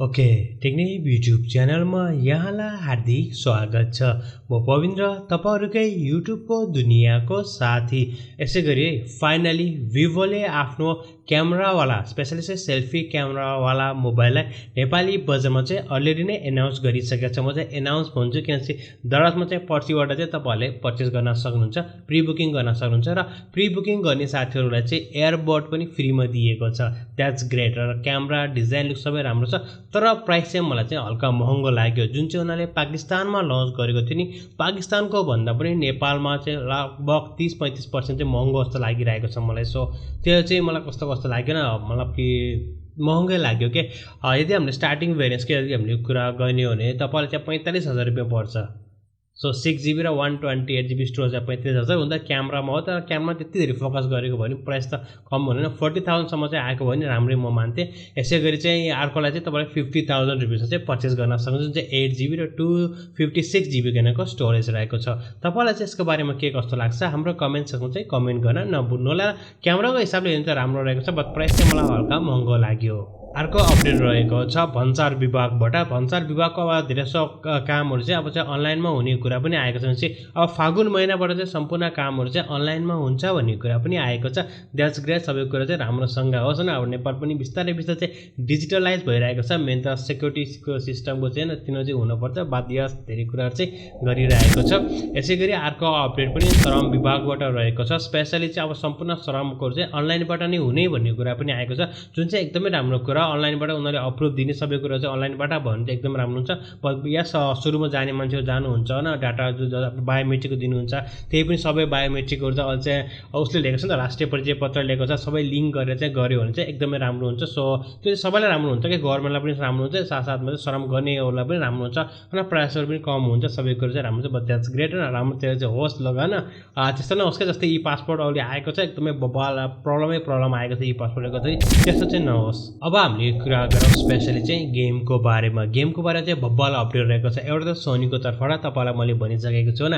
Okay टेक्नेप YouTube च्यानलमा यहाँलाई हार्दिक स्वागत छ। म पविन्द्र तपाईहरुकै युट्युबको दुनियाँको साथी। यसैगरी फाइनली भिभोले आफ्नो क्यामेरावाला स्पेशली चाहिँ सेल्फी क्यामेरावाला मोबाइललाई नेपाली बजारमा चाहिँ अलरेडी नै एनाउन्स गरिसकेको छ। म चाहिँ एनाउन्स भन्छु किनकि दरअसलमा चाहिँ पर्सिबाट चाहिँ तपाईहरुले पर्चेस गर्न सक्नुहुन्छ, प्री बुकिङ गर्न सक्नुहुन्छ र प्री बुकिङ गर्ने साथीहरुलाई चाहिँ एयरबड पनि फ्रीमा दिएको छ। That's great. र क्यामेरा डिजाइन लुक सबै राम्रो छ, तर प्राइस चाहिँ मलाई चाहिँ हल्का महँगो लाग्यो। जुन चाहिँ उनीहरूले पाकिस्तानमा लन्च गरेको थियो नि, पाकिस्तानको भन्दा पनि नेपालमा चाहिँ लगभग 30-35% चाहिँ महँगो जस्तो लागिरहेको छ मलाई। सो त्यो चाहिँ मलाई कस्तो लागेन, मतलब कि महँगै लाग्यो के। यदि हामीले स्टार्टिङ भेरिएन्सको यदि हामीले कुरा गर्ने हो भने तपाईलाई चाहिँ 45,000 रुपैयाँ पर्छ। सो 6GB र 128GB स्टोरेज 35,000 हुँदा क्यामेरामा हो, तर क्यामेरा त्यति धेरै फोकस गरेको भयो भने प्राइस त कम हुँदैन। 40,000 सम्म चाहिँ आएको भयो भने राम्रै म मान्थे। यसैगरी चाहिँ अर्कोलाई चाहिँ तपाईले 50,000 रुपैयाँमा चाहिँ पर्चेस गर्न सक्नुहुन्छ, जुन चाहिँ 8GB र 256GB गनको स्टोरेज रहेको छ। तपाईलाई चाहिँ यसको बारेमा के कस्तो लाग्छ हाम्रो कमेन्ट सेक्सनमा चाहिँ कमेन्ट गर्न नभुल्नु होला। क्यामेराको हिसाबले हेर्नु त राम्रो रहेको छ, बट प्राइस चाहिँ मलाई हल्का महँगो लाग्यो। अर्को अपडेट रहेको छ भन्सार विभागबाट। भन्सार विभागको अब धेरै सो कामहरु चाहिँ अब चाहिँ अनलाइनमा हुने कुरा पनि आएको छ। चाहिँ अब फागुन महिनाबाट चाहिँ सम्पूर्ण कामहरु चाहिँ अनलाइनमा हुन्छ भन्ने कुरा पनि आएको छ। That's great. सबै कुरा चाहिँ राम्रोसँग होस् न। अब नेपाल पनि बिस्तारै चाहिँ डिजिटलाइज भइरहेको छ। मेन त सेक्युरिटीको सिस्टमको चाहिँ तिनीहरु चाहिँ हुनुपर्छ, बाध्य धेरै कुराहरु चाहिँ गरिरहेको छ। यसैगरी अर्को अपडेट पनि श्रम विभागबाट रहेको छ। स्पेशली चाहिँ अब सम्पूर्ण श्रमको चाहिँ अनलाइनबाट नै हुने भन्ने कुरा पनि आएको छ, जुन चाहिँ एकदमै राम्रो कुरा। अनलाइनबाट उनीहरुले अप्रुभ दिने सबै कुरा चाहिँ अनलाइनबाट भन्नु चाहिँ एकदम राम्रो हुन्छ। यस सुरुमा जाने मान्छेहरु जानुहुन्छ हैन, डाटा जो बायोमेट्रिकको दिनुहुन्छ त्यही पनि सबै बायोमेट्रिकहरु चाहिँ चाहिँ उसले लिएको छ नि त, राष्ट्रिय परिचय पत्र लिएको छ, सबै लिंक गरेर चाहिँ गर्यो भने चाहिँ एकदमै राम्रो हुन्छ। सो त्यो चाहिँ सबैलाई राम्रो हुन्छ कि, गभर्नमेन्टलाई पनि राम्रो हुन्छ, साथसाथमा चाहिँ श्रम गर्नेहरुलाई पनि राम्रो हुन्छ हैन, प्राइसहरु पनि कम हुन्छ, सबै कुरा चाहिँ राम्रो हुन्छ। बट द्याट्स ग्रेट हैन, राम्रो चाहिँ होस् लगान। त्यस्तो नहोस् के जस्तै ई पासपोर्ट अहिले आएको छ एकदमै बबाल प्रब्लम आएको छ ई पासपोर्टको चाहिँ, त्यस्तो चाहिँ नहोस्। अब हामीले कुरा गरौँ स्पेशली चाहिँ गेमको बारेमा। गेमको बारेमा चाहिँ बब्बल अपडेट रहेको छ। एउटा त सोनीको तर्फबाट तपाईलाई मैले भनिसकेको छु हैन,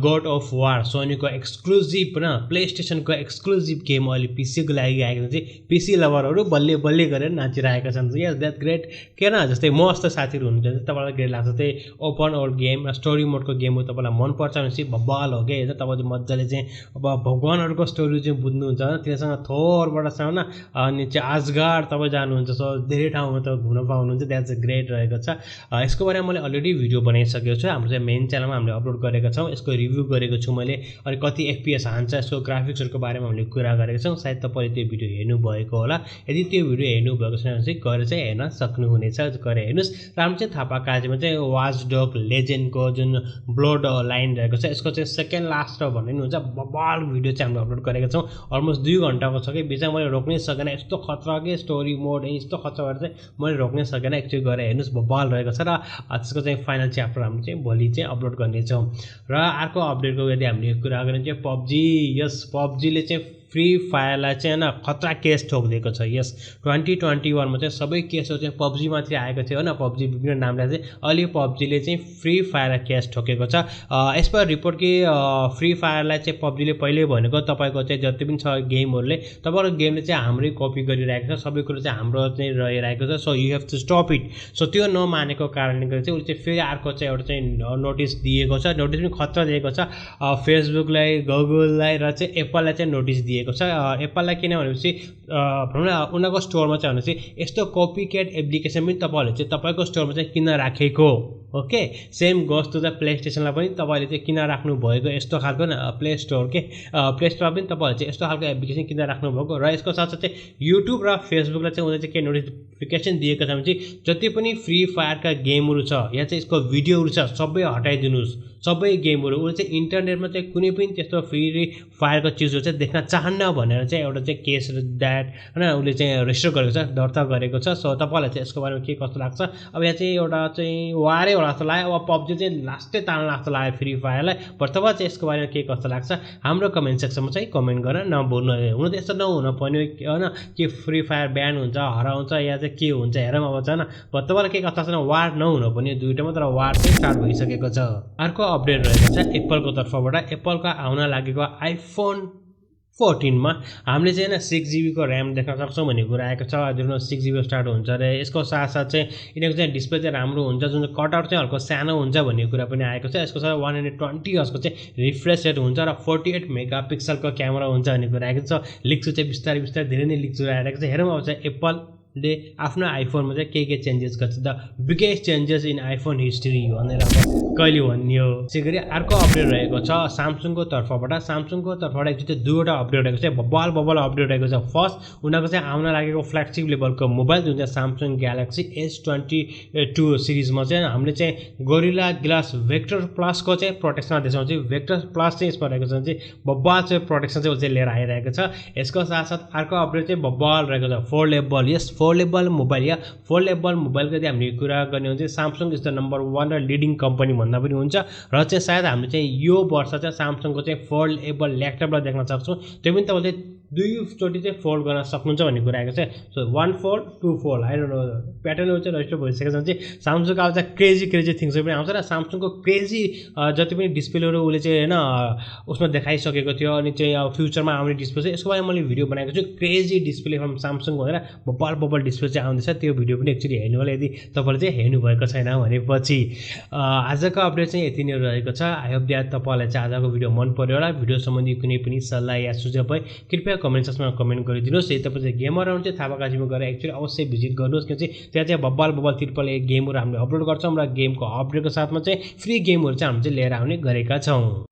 गॉड अफ वार सोनीको एक्सक्लुजिभ न प्ले स्टेसनको एक्सक्लुजिभ गेम अहिले पीसीको लागि आएको छ। पीसी लभरहरु बल्ले बल्ले गरेर नाचिरहेका छन्। यस द्याट ग्रेट। किन जस्तै म जस्तो साथीहरु हुनुहुन्छ तपाईलाई ग्रेट लाग्छ त्यही ओपन वर्ल्ड गेम र स्टोरी मोडको गेम हो, तपाईलाई मन पर्छ भने चाहिँ बब्बल हो के। हेर्दा तपाईले मज्जाले चाहिँ अब भगवानहरुको स्टोरी चाहिँ बुझ्नुहुन्छ हैन, तिनीसँग थोरबाट छ हैन, अनि चाहिँ आजगार्ड तपाई जानुहुन्छ। सो धेरै ठाउँमा त घुम्न पाउनुहुन्छ। द्याट्स ग्रेट रहेको छ। यसको बारेमा मैले अलरेडी भिडियो बनाइसकेको छु, हाम्रो चाहिँ मेन च्यानलमा हामीले अपलोड गरेका छौं। यसको रिभ्यू गरेको छु मैले, अनि कति एफपीएस हान्छ यसको ग्राफिक्सहरुको बारेमा हामीले कुरा गरेका छौं। सायद तपाईले त्यो भिडियो हेर्नु भएको होला। यदि त्यो भिडियो हेर्नु भएको छैन भने चाहिँ गएर चाहिँ हेर्न सक्नुहुनेछ, गएर हेर्नुस्। राम चाहिँ थापा काजीमा चाहिँ वाच डग लेजेन्डको जुन ब्लड लाइन रहेको छ यसको चाहिँ सेकेन्ड लास्ट भन्ने हुन्छ बबाल भिडियो चाहिँ हामीले अपलोड गरेका छौं। अलमोस्ट 2 घण्टाको छ कि, बिचमा मैले रोक्नै सकेन, यस्तो खतरा के स्टोरी मोड यस्तो खतरा चाहिँ मैले रोक्नै सकेन। एकचोटि गएर हेर्नुस्, बबाल रहेको छ। र त्यसको चाहिँ फाइनल च्याप्टर हामीले चाहिँ भोलि चाहिँ अपलोड गर्नेछौँ। र अर्को अपडेटको यदि हामीले कुरा गर्ने चाहिँ पबजी। यस पबजीले चाहिँ फ्री फायरलाई चाहिँ हैन खतरा केस ठोकिदिएको छ। यस 2021 मा चाहिँ सबै केसहरु चाहिँ पबजी मात्रै आएको थियो हैन, पबजी विभिन्न नामले चाहिँ अहिले पबजीले चाहिँ फ्री फायर केस ठोकेको छ। एज पर रिपोर्ट कि फ्री फायरलाई चाहिँ पबजीले पहिले भनेको तपाईको चाहिँ जति पनि छ गेमहरुले तपाईको गेमले चाहिँ हाम्रै कपी गरिरहेको छ, सबै कुरा चाहिँ हाम्रो चाहिँ रहिरहेको छ। So you have to stop it. So त्यो नमानेको कारणले गर्दा चाहिँ उले चाहिँ फेरि अर्को चाहिँ एउटा चाहिँ नोटिस दिएको छ। नोटिस पनि खतरा दिएको छ फेसबुकलाई, गुगललाई र चाहिँ एप्पललाई चाहिँ नोटिस दिएको छ। एप्पललाई किन भनेपछि भनौँ न उनीहरुको स्टोरमा चाहिँ भनेपछि यस्तो कपीक्याट एप्लिकेसन पनि तपाईहरुले चाहिँ तपाईको स्टोरमा चाहिँ किन राखेको। Okay, same goes to the play स्टेसनलाई पनि तपाईले चाहिँ किन राख्नु भएको यस्तो खालको न प्ले स्टोर के प्ले स्टोरमा पनि तपाईहरुले चाहिँ यस्तो खालको एप्लिकेसन किन राख्नु भएको। र यसको साथसाथै युट्युब र फेसबुकलाई चाहिँ उनीहरुले चाहिँ के नोटिफिकेसन दिएको छ भने चाहिँ जति पनि फ्री फायरका गेमहरु छ या चाहिँ यसको भिडियोहरु छ सबै हटाइदिनुस्। सबै गेमहरु उले चाहिँ इन्टरनेटमा चाहिँ कुनै पनि त्यस्तो फ्री फायरको चीजहरु चाहिँ देख्न चाहन्न भनेर चाहिँ एउटा चाहिँ केस दैट हैन उले चाहिँ रेजिस्टर गरेको छ, दर्ता गरेको छ। सो तपाईलाई चाहिँ यसको बारेमा के कस्तो लाग्छ। अब यहाँ चाहिँ एउटा चाहिँ वारै होला जस्तो लाग्यो। अब पबजी चाहिँ लास्टै तान्न लाग्छ लाग्यो फ्री फायरलाई। बट तपाईलाई चाहिँ यसको बारेमा के कस्तो लाग्छ हाम्रो कमेन्ट सेक्सनमा चाहिँ कमेन्ट गर्न नभुल्नु। हुन त यस्तो नहुन पर्ने हैन कि फ्री फायर ब्यान हुन्छ, हराउँछ या चाहिँ के हुन्छ हेरौँ अब छैन। बट तपाईलाई के कस्तो लाग्छ वार नहुन पर्ने दुईटामा, तर वार चाहिँ स्टार्ट भइसकेको छ। अर्को अपडेट रहेको छ एप्पलको तर्फबाट। एप्पलको आउन लागेको आइफोन 14 मा हामीले चाहिँ 6 GB को ऱ्याम देख्न सक्छौँ भन्ने कुरा आएको छ। Adreno 6 GB स्टार्ट हुन्छ रे। यसको साथसाथ चाहिँ यिनीहरूको चाहिँ डिस्प्ले चाहिँ राम्रो हुन्छ, जुन चाहिँ कटआउट चाहिँ हल्का सानो हुन्छ भन्ने कुरा पनि आएको छ। यसको साथ 120 हर्जको चाहिँ रिफ्रेस रेट हुन्छ र 48 मेगापिक्सलको क्यामेरा हुन्छ भन्ने कुरा आएको छ। लिक्स चाहिँ बिस्तारै बिस्तारै धेरै नै लिक्स आइरहेको छ। हेरौँ अब चाहिँ एप्पलले आफ्नो आइफोनमा चाहिँ के चेन्जेस गर्छ, the biggest changes in iPhone history भनेर अब कहिले भन्ने हो। त्यसै गरी अर्को अपडेट रहेको छ सामसङको तर्फबाट। सामसङको तर्फबाट एकचोटि दुईवटा अपडेट रहेको छ, बब्बल अपडेट रहेको छ। फर्स्ट उनीहरूको चाहिँ आउन लागेको फ्ल्यागसिप लेभलको मोबाइल जुन चाहिँ सामसङ ग्यालेक्सी S22 सिरिजमा चाहिँ हामीले चाहिँ गोरिल्ला ग्लास भेक्टर प्लसको चाहिँ प्रोटेक्सन देखाउँछ। भेक्टर प्लस चाहिँ यसमा रहेको छ चाहिँ बब्बल चाहिँ प्रोटेक्सन चाहिँ लिएर आइरहेको छ। यसको साथसाथ अर्को अपडेट चाहिँ बब्बल रहेको छ, फोल्डेबल। यस फोल्डेबल मोबाइल या फोल्डेबल मोबाइलको चाहिँ हामीले कुरा गर्ने हो भने सामसङ इज द नम्बर 1 र लिडिङ कम्पनी भन्दा पनि हुन्छ। र चाहिँ सायद हामीले चाहिँ यो वर्ष चाहिँ सामसङको चाहिँ फोल्डेबल ल्यापटपलाई देख्न सक्छौँ। त्यो पनि तपाईँले दुईचोटि चाहिँ फोल्ड गर्न सक्नुहुन्छ भन्ने कुरा आएको छ। So 1 fold 2 fold I don't know pattern चाहिँ रजिस्टर भइसकेको छ। चाहिँ सामसङको अब चाहिँ क्रेजी थिङ्सहरू पनि आउँछ र सामसङको क्रेजी जति पनि डिस्प्लेहरू उसले चाहिँ होइन उसमा देखाइसकेको थियो। अनि चाहिँ अब फ्युचरमा आउने डिस्प्ले चाहिँ यसको बारेमा मैले भिडियो बनाएको छु, क्रेजी डिस्प्ले फ्रम सामसङ भनेर बब्बल डिस्प्ले चाहिँ आउँदैछ। त्यो भिडियो पनि एक्चुअली हेर्नु होला यदि तपाईँले चाहिँ हेर्नुभएको छैन भनेपछि। आजको अपडेट चाहिँ यति नै रहेको छ। आई होप द्याट तपाईँलाई चाहिँ आजको भिडियो मन पर्यो होला। भिडियो सम्बन्धी कुनै पनि सल्लाह या सुझाव भए कृपया कमेन्ट सेक्सनमा कमेन्ट गरिदिनुहोस्। यदि तपाईँ चाहिँ गेमर हुनुहुन्छ थापाकाजीमा गएर एक्चुअली अवश्य भिजिट गर्नुहोस्, किनकि त्यहाँ चाहिँ बब्बल ट्रिपल गेमहरू हामीले अपलोड गर्छौँ र गेमको अपडेटको साथमा चाहिँ फ्री गेमहरू चाहिँ हामीले चाहिँ लिएर आउने गरेका छौँ।